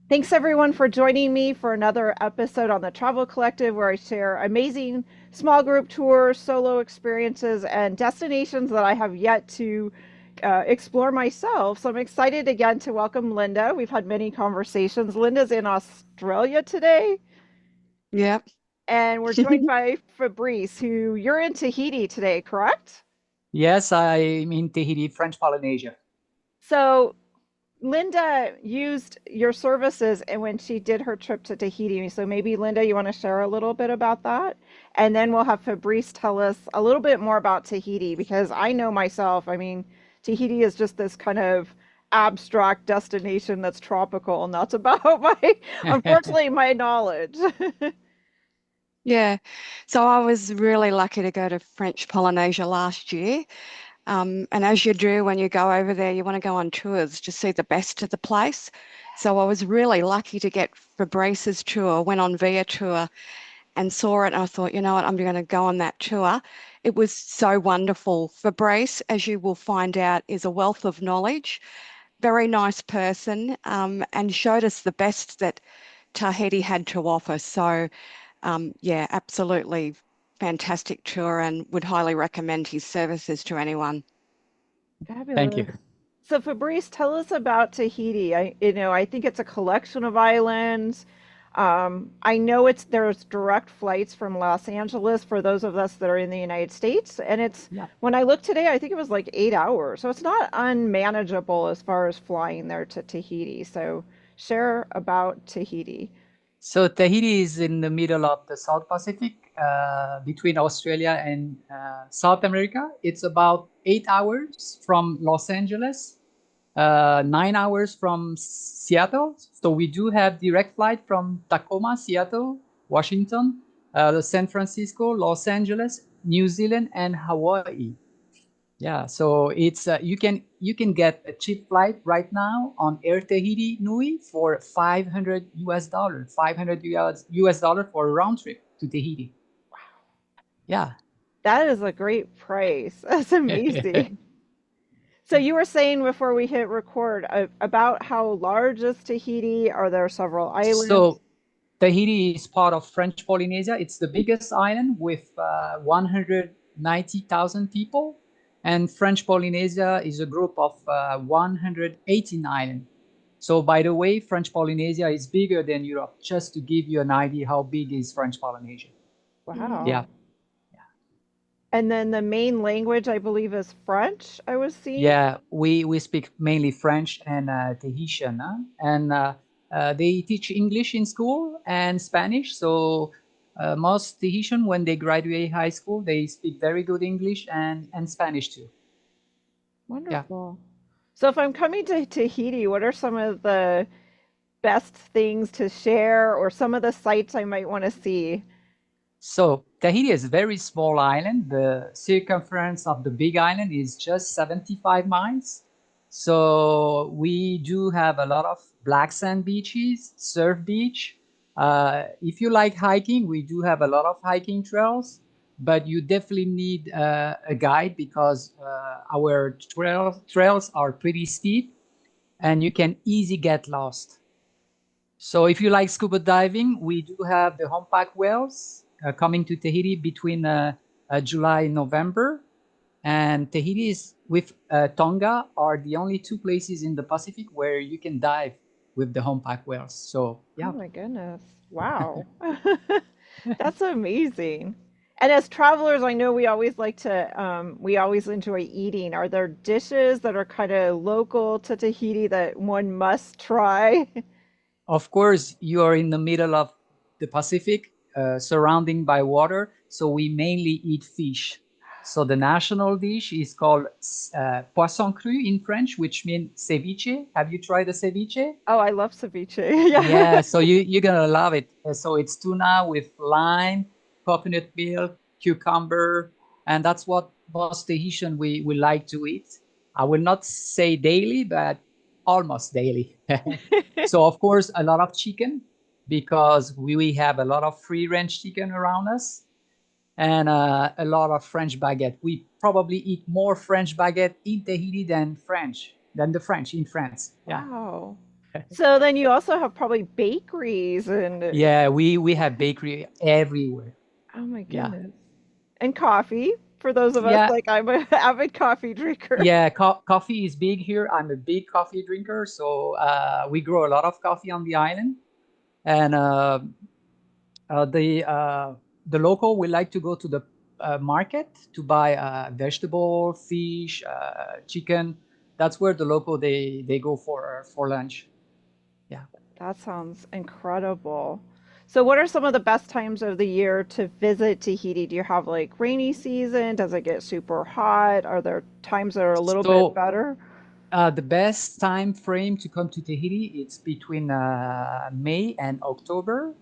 Thanks everyone for joining me for another episode on the Travel Collective, where I share amazing small group tours, solo experiences, and destinations that I have yet to explore myself. So I'm excited again to welcome Linda. We've had many conversations. Linda's in Australia today, Yep. and we're joined by Fabrice, who you're in Tahiti today, correct? Yes, I'm in Tahiti, French Polynesia. So Linda used your services and when she did her trip to Tahiti. So maybe Linda, you want to share a little bit about that? And then we'll have Fabrice tell us a little bit more about Tahiti because I know myself, I mean, Tahiti is just this kind of abstract destination that's tropical, and that's about unfortunately, my knowledge. Yeah. So I was really lucky to go to French Polynesia last year. And as you do when you go over there, you want to go on tours to see the best of the place. So I was really lucky to get Fabrice's tour, went on Via tour and saw it. And I thought, you know what, I'm going to go on that tour. It was so wonderful. Fabrice, as you will find out, is a wealth of knowledge, very nice person, and showed us the best that Tahiti had to offer. So yeah, absolutely fantastic tour and would highly recommend his services to anyone. Thank you. Fabulous. So Fabrice, tell us about Tahiti. I think it's a collection of islands. I know there's direct flights from Los Angeles for those of us that are in the United States, and it's Yeah. when I looked today, I think it was like 8 hours. So it's not unmanageable as far as flying there to Tahiti. So share about Tahiti. So Tahiti is in the middle of the South Pacific, between Australia and South America. It's about 8 hours from Los Angeles, 9 hours from Seattle. So we do have direct flight from Tacoma, Seattle, Washington, San Francisco, Los Angeles, New Zealand, and Hawaii. Yeah, so it's you can get a cheap flight right now on Air Tahiti Nui for 500 US dollar, 500 US dollar for a round trip to Tahiti. Yeah. That is a great price. That's amazing. So you were saying before we hit record about how large is Tahiti? Are there several islands? So Tahiti is part of French Polynesia. It's the biggest island with 190,000 people, and French Polynesia is a group of 118 islands. So, by the way, French Polynesia is bigger than Europe, just to give you an idea how big is French Polynesia. Mm. Yeah. Wow. And then the main language, I believe, is French, I was seeing. Yeah, we speak mainly French and Tahitian, huh? And they teach English in school and Spanish. So most Tahitian, when they graduate high school, they speak very good English and Spanish too. Yeah. Wonderful. So if I'm coming to Tahiti, what are some of the best things to share or some of the sites I might want to see? So Tahiti is a very small island. The circumference of the big island is just 75 miles. So we do have a lot of black sand beaches, surf beach. If you like hiking, we do have a lot of hiking trails, but you definitely need a guide because our trails are pretty steep and you can easily get lost. So if you like scuba diving, we do have the humpback whales coming to Tahiti between July and November. And Tahiti is with Tonga are the only two places in the Pacific where you can dive with the humpback whales. So Oh yeah, my goodness. Wow. That's amazing. And as travelers, I know we always enjoy eating. Are there dishes that are kind of local to Tahiti that one must try? of course you are in the middle of the Pacific, surrounding by water. So we mainly eat fish. So the national dish is called poisson cru in French, which means ceviche. Have you tried the ceviche? Oh, I love ceviche. Yeah, Yeah. so you're gonna love it. So it's tuna with lime, coconut milk, cucumber, and that's what most Tahitian we like to eat. I will not say daily, but almost daily. So of course a lot of chicken because we have a lot of free range chicken around us and a lot of French baguette. We probably eat more French baguette in Tahiti than the French in France. Yeah. Wow. So then you also have probably bakeries and Yeah, we have bakery everywhere. oh my Yeah. goodness. And coffee for those of us Yeah, like I'm an avid coffee drinker. yeah, coffee is big here. I'm a big coffee drinker, so we grow a lot of coffee on the island. And uh, the uh, the local will like to go to the market to buy vegetable, fish, chicken. That's where the local they go for lunch. Yeah. That sounds incredible. So what are some of the best times of the year to visit Tahiti? Do you have like rainy season? Does it get super hot? Are there times that are a little bit So better? the best time frame to come to Tahiti it's between May and October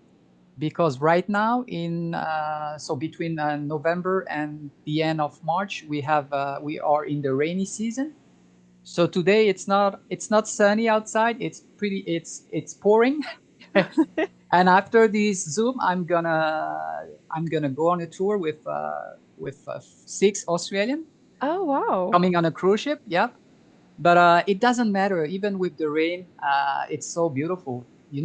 because right now in so between November and the end of March we are in the rainy season. So today it's not sunny outside. It's pouring. And after this Zoom, I'm gonna go on a tour with 6 Australian Oh, wow. coming on a cruise ship. Yeah, but it doesn't matter. Even with the rain, it's so beautiful. We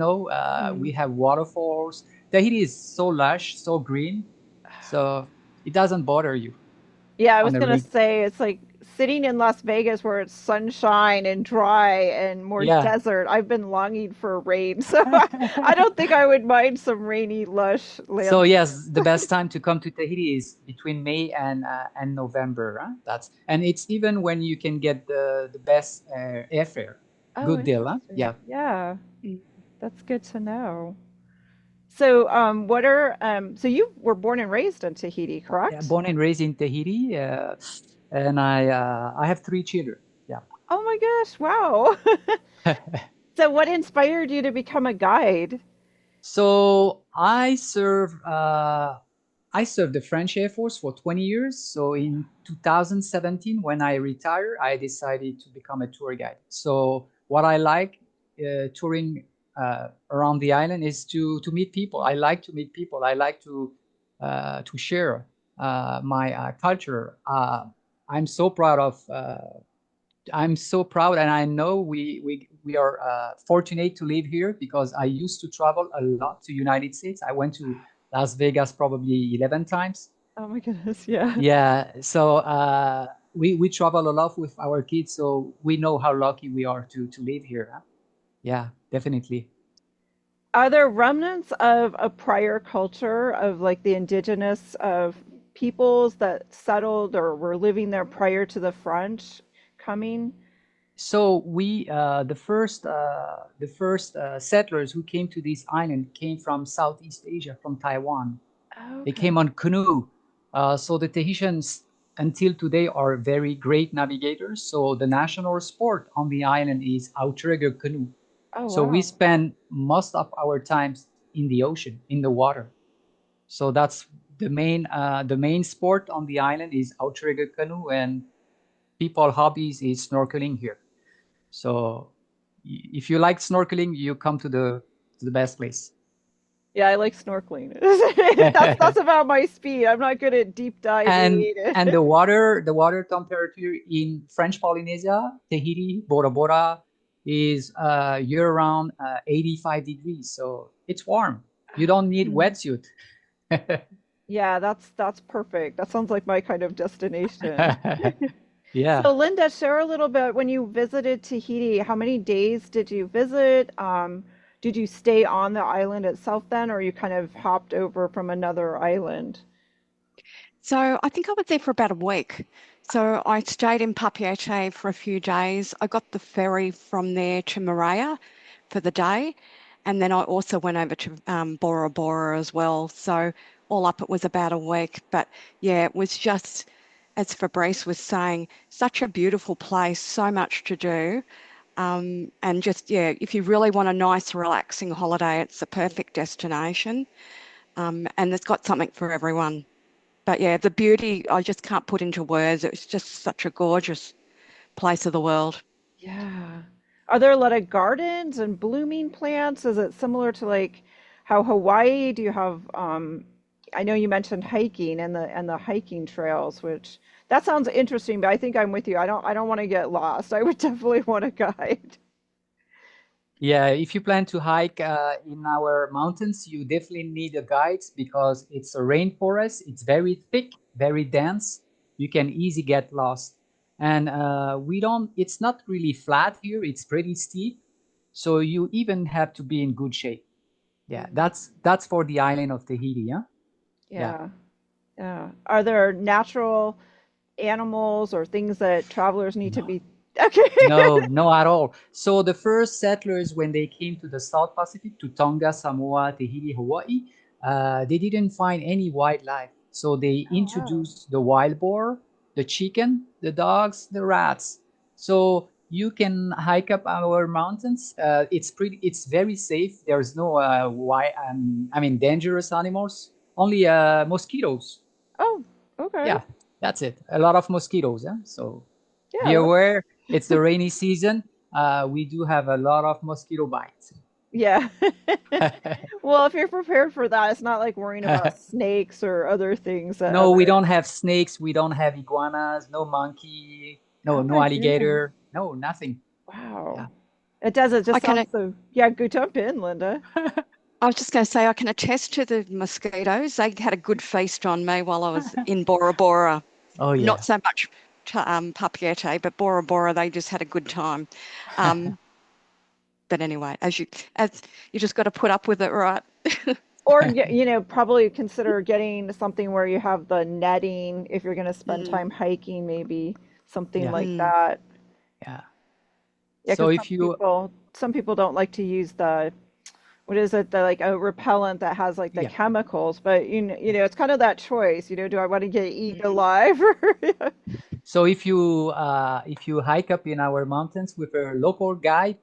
Mhm. have waterfalls. Tahiti is so lush, so green, so it doesn't bother you Yeah, I on was the gonna rig. say it's like sitting in Las Vegas where it's sunshine and dry and more Yeah. desert. I've been longing for rain, so I don't think I would mind some rainy, lush So landscape. yes, the best time to come to Tahiti is between May and November. Huh? And it's even when you can get the best airfare. Oh, Good deal, huh? interesting. Yeah. Yeah, that's good to know. So, so you were born and raised in Tahiti, Yeah. correct? Born and raised in Tahiti, and I have 3 children. Yeah. Oh my gosh, wow. So what inspired you to become a guide? So I served the French Air Force for 20 years. So in 2017, when I retired, I decided to become a tour guide. So what I like touring around the island is to meet people. I like to meet people. I like to share my culture. I'm so proud of. I'm so proud, and I know we are fortunate to live here because I used to travel a lot to United States. I went to Las Vegas probably 11 times. Oh my goodness, yeah. Yeah, so we travel a lot with our kids, so we know how lucky we are to live here. Huh? Yeah, definitely. Are there remnants of a prior culture of like the indigenous of peoples that settled or were living there prior to the French coming? So the first settlers who came to this island came from Southeast Asia, from Taiwan. They Okay. came on canoe. So the Tahitians, until today, are very great navigators. So the national sport on the island is outrigger canoe. Oh, So we wow. spend most of our times in the ocean, in the water. So that's the main sport on the island is outrigger canoe, and people hobbies is snorkeling here. So if you like snorkeling, you come to the best place. Yeah, I like snorkeling. That's about my speed. I'm not good at deep and diving. and the water temperature in French Polynesia, Tahiti, Bora Bora, is year round 85 degrees, so it's warm. You don't need Mhm. wetsuit. Yeah, that's perfect. That sounds like my kind of destination. Yeah. So, Linda, share a little bit when you visited Tahiti. How many days did you visit? Did you stay on the island itself then, or you kind of hopped over from another island? So I think I was there for about a week. So I stayed in Papeete for a few days. I got the ferry from there to Moorea for the day. And then I also went over to Bora Bora as well. So all up, it was about a week. But yeah, it was just, as Fabrice was saying, such a beautiful place, so much to do. And just, yeah, if you really want a nice, relaxing holiday, it's the perfect destination. And it's got something for everyone. But yeah, the beauty I just can't put into words. It's just such a gorgeous place of the world. Yeah. Are there a lot of gardens and blooming plants? Is it similar to like how Hawaii? Do you have I know you mentioned hiking and the hiking trails, which that sounds interesting, but I think I'm with you. I don't want to get lost. I would definitely want a guide. Yeah, if you plan to hike in our mountains, you definitely need a guide because it's a rainforest. It's very thick, very dense. You can easily get lost. And we don't, it's not really flat here. It's pretty steep. So you even have to be in good shape. Yeah, Mm. that's for the island of Tahiti, huh? Yeah. Yeah. Yeah. Are there natural animals or things that travelers need to No. be okay? No, no at all. So the first settlers, when they came to the South Pacific, to Tonga, Samoa, Tahiti, Hawaii, they didn't find any wildlife. So they Oh wow. introduced the wild boar, the chicken, the dogs, the rats. So you can hike up our mountains. It's very safe. There's no dangerous animals. Only mosquitoes. Oh, okay. Yeah, that's it. A lot of mosquitoes. Yeah. So be Yeah, aware, it's the rainy season. We do have a lot of mosquito bites. yeah. Well, if you're prepared for that, it's not like worrying about snakes or other things that No, we other. don't have snakes. We don't have iguanas. No monkey. Oh No my goodness. alligator. No, nothing. Wow. Yeah. It does. It I just can sounds so. Yeah, go jump in, Linda. I was just going to say I can attest to the mosquitoes. They had a good feast on me while I was in Bora Bora. Oh Not yeah. so much Papiete, but Bora Bora, they just had a good time. Um, but anyway, as you just got to put up with it, right? Or probably consider getting something where you have the netting if you're going to spend Mm, time hiking, maybe something Yeah. like mm, that. Yeah. Yeah, So because if you some people don't like to use the what is it, the like a repellent that has like the yeah. chemicals, but it's kind of that choice. Do I want to get eaten mm. alive or So if you hike up in our mountains with a local guide,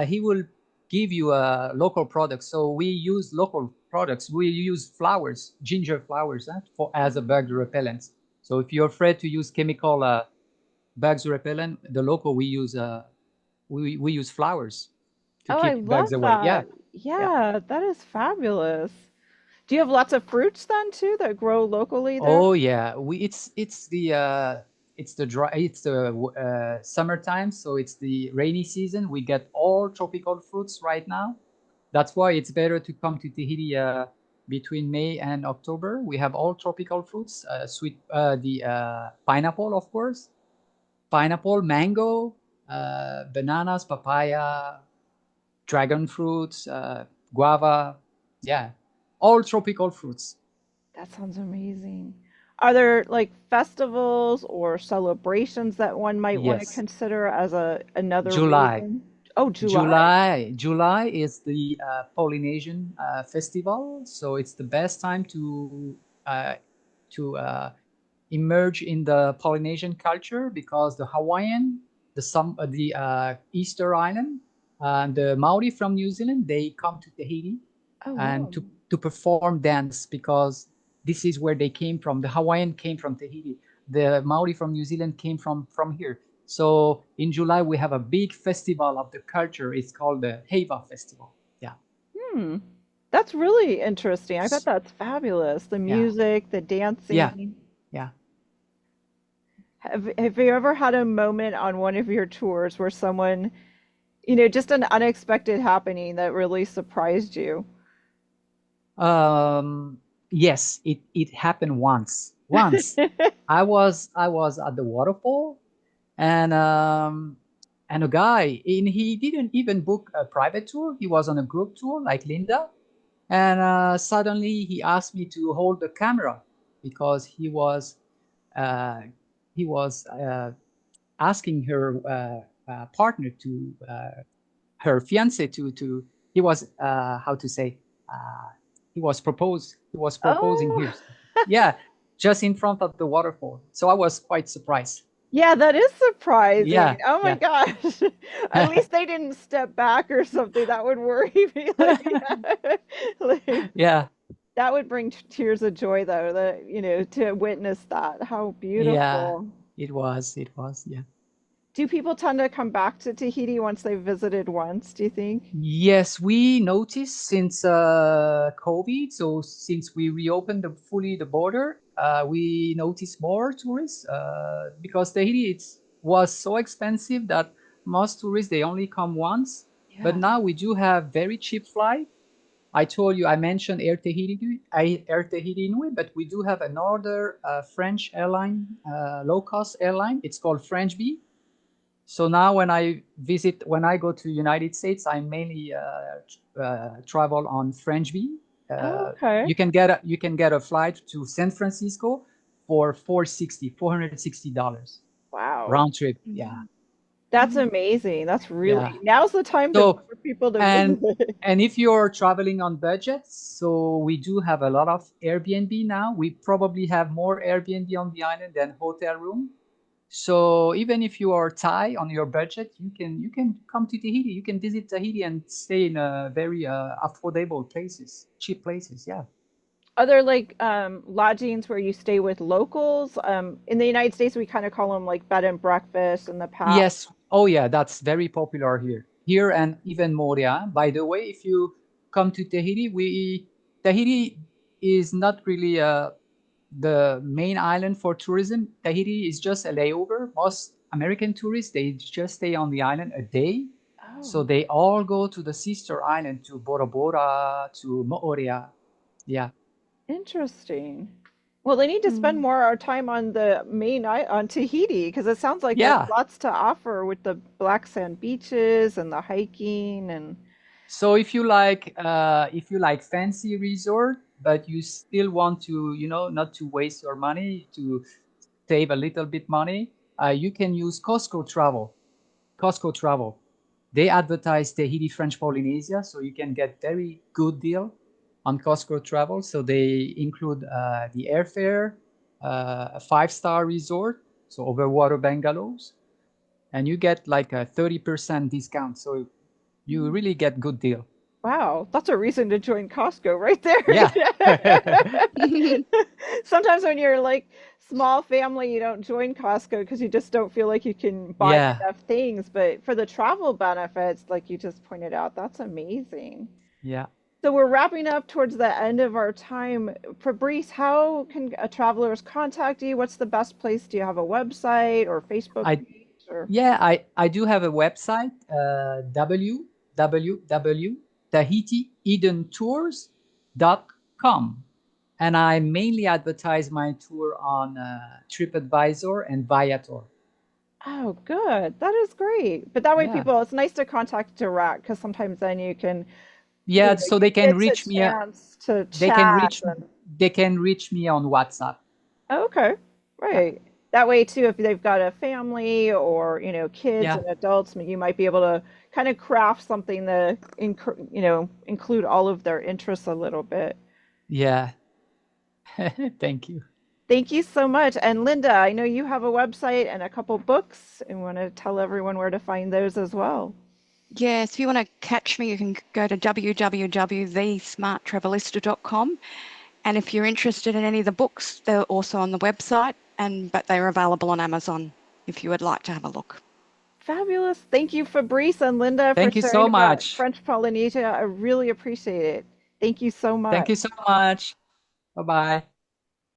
he will give you a local product. So we use local products. We use flowers, ginger flowers, for as a bug repellent. So if you're afraid to use chemical bugs repellent, the local we use flowers to Oh, I keep bugs love away. Yeah, that. yeah. Yeah, that is fabulous. Do you have lots of fruits then too that grow locally there? Oh yeah, we it's the dry it's the summertime, so it's the rainy season. We get all tropical fruits right now. That's why it's better to come to Tahiti between May and October. We have all tropical fruits, sweet the pineapple, of course, pineapple, mango, bananas, papaya, dragon fruits, guava. Yeah, all tropical fruits. That sounds amazing. Are there like festivals or celebrations that one might want to Yes, consider as a another July. reason? Oh, July. July is the Polynesian festival, so it's the best time uh, to emerge in the Polynesian culture because the Hawaiian, the Easter Island, and the Maori from New Zealand, they come to Tahiti Oh, and wow. to perform dance because this is where they came from. The Hawaiian came from Tahiti. The Maori from New Zealand came from here. So in July we have a big festival of the culture. It's called the Heiva Festival. Yeah, Hmm. That's really interesting. I bet that's fabulous. The yeah, music, the yeah, dancing. yeah. Have you ever had a moment on one of your tours where someone, just an unexpected happening that really surprised you? Um, yes, it happened once. Once I was at the waterfall and a guy and he didn't even book a private tour. He was on a group tour like Linda, and suddenly he asked me to hold the camera because uh, he was asking her partner to her fiance to he was how to say uh, he was proposing Oh, here. Yeah, just in front of the waterfall. So I was quite surprised. yeah, that is surprising. Yeah, Oh my yeah. gosh. At least they didn't step back or something. That would worry me. Like, Yeah, that would bring tears of joy, though, to witness that. How yeah. beautiful. It was, yeah. Do people tend to come back to Tahiti once they've visited once, do you think? Yes, we noticed since COVID, so since we reopened fully the border, we noticed more tourists because Tahiti was so expensive that most tourists they only come once. But Yeah. now we do have very cheap flight. I told you I mentioned Air Tahiti Nui, but we do have another French airline, low cost airline. It's called French Bee. So now when I go to United States, I mainly travel on French Bee. Oh, okay. You can get a flight to San Francisco for $460 Wow. round trip. Yeah, Mm. That's amazing. That's yeah. really, now's the time to So for people to and visit. and if you're traveling on budget, so we do have a lot of Airbnb now. We probably have more Airbnb on the island than hotel room. So even if you are Thai on your budget, you can come to Tahiti. You can visit Tahiti and stay in a very affordable places, cheap places. Yeah. Are there like lodgings where you stay with locals? In the United States, we kind of call them like bed and breakfast in the past. Yes. Oh yeah, that's very popular here. Here and even more. Yeah. By the way, if you come to Tahiti, we Tahiti is not really the main island for tourism. Tahiti is just a layover. Most American tourists, they just stay on the island a day. So Oh, they all go to the sister island, to Bora Bora, to Moorea. Yeah. interesting. Well, they need to spend Mm. more time on the main on Tahiti because it sounds like there's Yeah. lots to offer with the black sand beaches and the hiking and So if you like fancy resort, but you still want to, not to waste your money, to save a little bit money, you can use Costco Travel. Costco Travel. They advertise Tahiti French Polynesia, so you can get very good deal on Costco Travel. So they include the airfare, a five-star resort, so overwater bungalows, and you get like a 30% discount. So you really get good deal. wow, that's a reason to join Costco right Yeah. there. Sometimes when you're like small family, you don't join Costco because you just don't feel like you can buy Yeah. enough things. But for the travel benefits, like you just pointed out, that's amazing. Yeah. So we're wrapping up towards the end of our time. Fabrice, how can travelers contact you? What's the best place? Do you have a website or Facebook I page or? Yeah, I do have a website, www.tahitiedentours.com. And I mainly advertise my tour on TripAdvisor and Viator. Oh, good. That is great. But that way, Yeah. people, it's nice to contact direct because sometimes then you can, Yeah, so you they can get a reach me chance to they can chat reach and they can reach me on WhatsApp. oh, okay, Yeah. right. That way too, if they've got a family or, kids Yeah. and adults, you might be able to kind of craft something to, include all of their interests a little bit. Yeah. Thank you. Thank you so much. And Linda, I know you have a website and a couple books and want to tell everyone where to find those as well. Yes, if you want to catch me, you can go to www.thesmarttravelista.com. And if you're interested in any of the books, they're also on the website, but they're available on Amazon if you would like to have a look. Fabulous. Thank you, Fabrice and Linda, for Thank you sharing so about much. French Polynesia. I really appreciate it. Thank you so Thank you much. so much. Bye-bye.